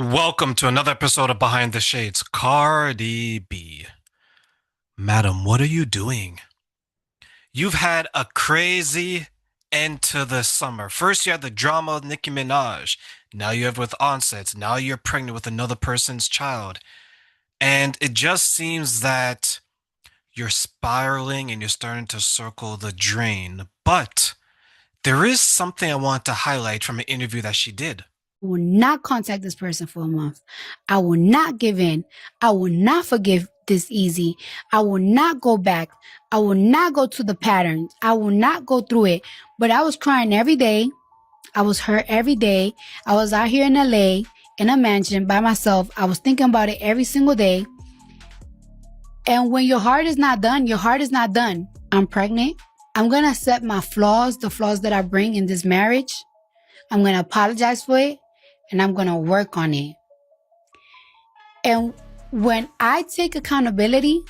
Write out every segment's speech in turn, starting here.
Welcome to another episode of Behind the Shades. Cardi B. Madam, what are you doing? You've had a crazy end to the summer. First, you had the drama with Nicki Minaj. Now you have with Onsets. Now you're pregnant with another person's child. And it just seems that you're spiraling and you're starting to circle the drain. But there is something I want to highlight from an interview that she did. Will not contact this person for a month. I will not give in. I will not forgive this easy. I will not go back. I will not go to the patterns. I will not go through it. But I was crying every day. I was hurt every day. I was out here in LA in a mansion by myself. I was thinking about it every single day. And when your heart is not done, your heart is not done. I'm pregnant. I'm going to accept my flaws, the flaws that I bring in this marriage. I'm going to apologize for it and I'm going to work on it. And when I take accountability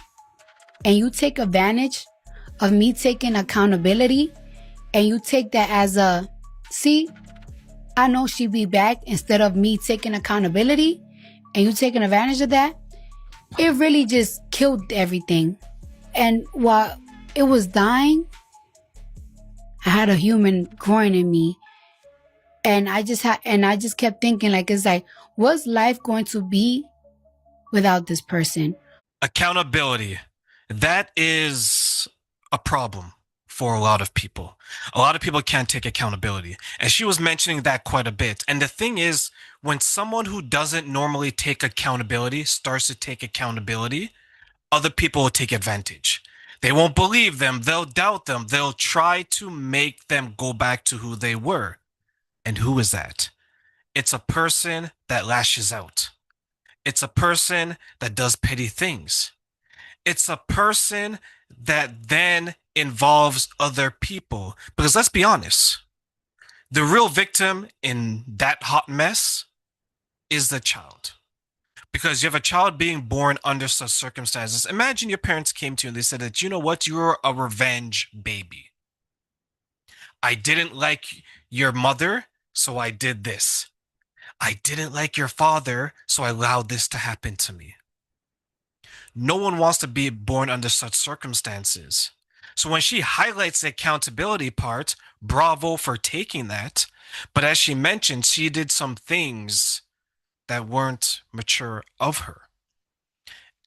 and you take advantage of me taking accountability and you take that as see, I know she'd be back instead of me taking accountability and you taking advantage of that, it really just killed everything. And while it was dying, I had a human growing in me. And I just kept thinking, like, it's like, what's life going to be without this person? Accountability. That is a problem for a lot of people. A lot of people can't take accountability. And she was mentioning that quite a bit. And the thing is, when someone who doesn't normally take accountability starts to take accountability, other people will take advantage. They won't believe them. They'll doubt them. They'll try to make them go back to who they were. And who is that? It's a person that lashes out. It's a person that does petty things. It's a person that then involves other people. Because let's be honest, the real victim in that hot mess is the child. Because you have a child being born under such circumstances. Imagine your parents came to you and they said that, you know what, you're a revenge baby. I didn't like your mother, so I did this. I didn't like your father, so I allowed this to happen to me. No one wants to be born under such circumstances. So when she highlights the accountability part, bravo for taking that. But as she mentioned, she did some things that weren't mature of her.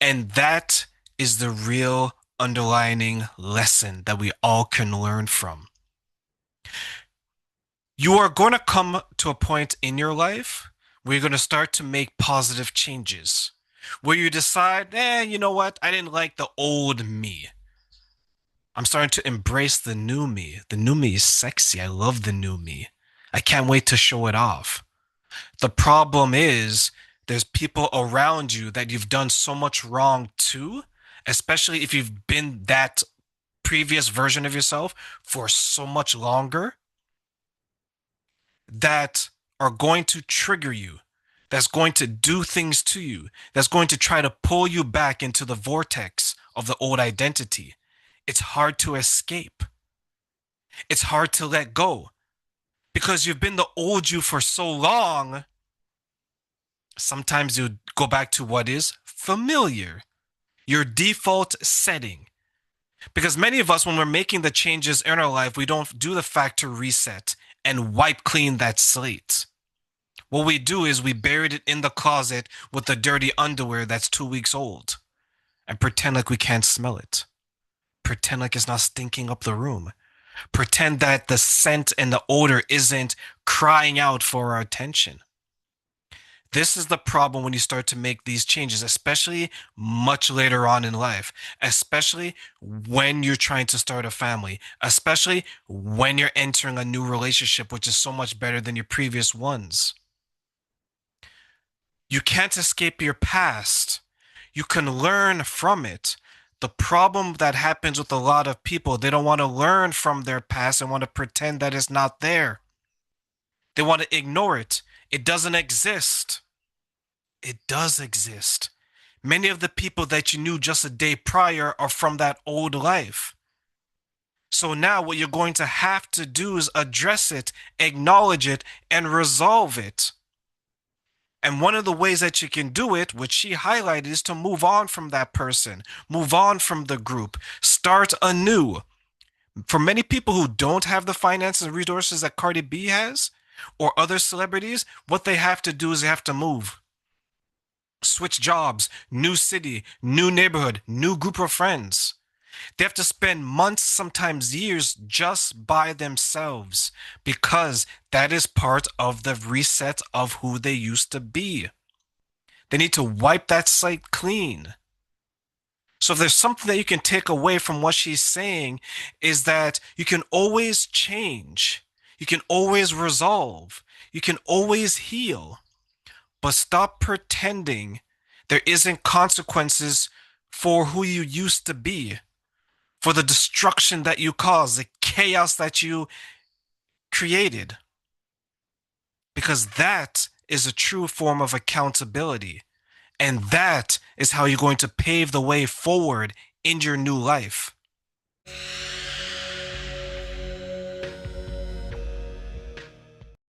And that is the real underlining lesson that we all can learn from. You are going to come to a point in your life where you're going to start to make positive changes, where you decide, you know what? I didn't like the old me. I'm starting to embrace the new me. The new me is sexy. I love the new me. I can't wait to show it off. The problem is there's people around you that you've done so much wrong to, especially if you've been that previous version of yourself for so much longer, that are going to trigger you, that's going to do things to you, that's going to try to pull you back into the vortex of the old identity. It's hard to escape. It's hard to let go because you've been the old you for so long. Sometimes you go back to what is familiar, your default setting. Because many of us, when we're making the changes in our life, we don't do the factor reset and wipe clean that slate. What we do is we buried it in the closet with the dirty underwear that's 2 weeks old and pretend like we can't smell it. Pretend like it's not stinking up the room. Pretend that the scent and the odor isn't crying out for our attention. This is the problem when you start to make these changes, especially much later on in life, especially when you're trying to start a family, especially when you're entering a new relationship, which is so much better than your previous ones. You can't escape your past. You can learn from it. The problem that happens with a lot of people, they don't want to learn from their past and want to pretend that it's not there. They want to ignore it. It doesn't exist. It does exist. Many of the people that you knew just a day prior are from that old life. So now what you're going to have to do is address it, acknowledge it, and resolve it. And one of the ways that you can do it, which she highlighted, is to move on from that person, move on from the group, start anew. For many people who don't have the finances and resources that Cardi B has or other celebrities, what they have to do is they have to move, switch jobs, new city, new neighborhood, new group of friends. They have to spend months, sometimes years, just by themselves because that is part of the reset of who they used to be. They need to wipe that slate clean. So if there's something that you can take away from what she's saying is that you can always change. You can always resolve. You can always heal. But stop pretending there isn't consequences for who you used to be, for the destruction that you caused, the chaos that you created. Because that is a true form of accountability. And that is how you're going to pave the way forward in your new life.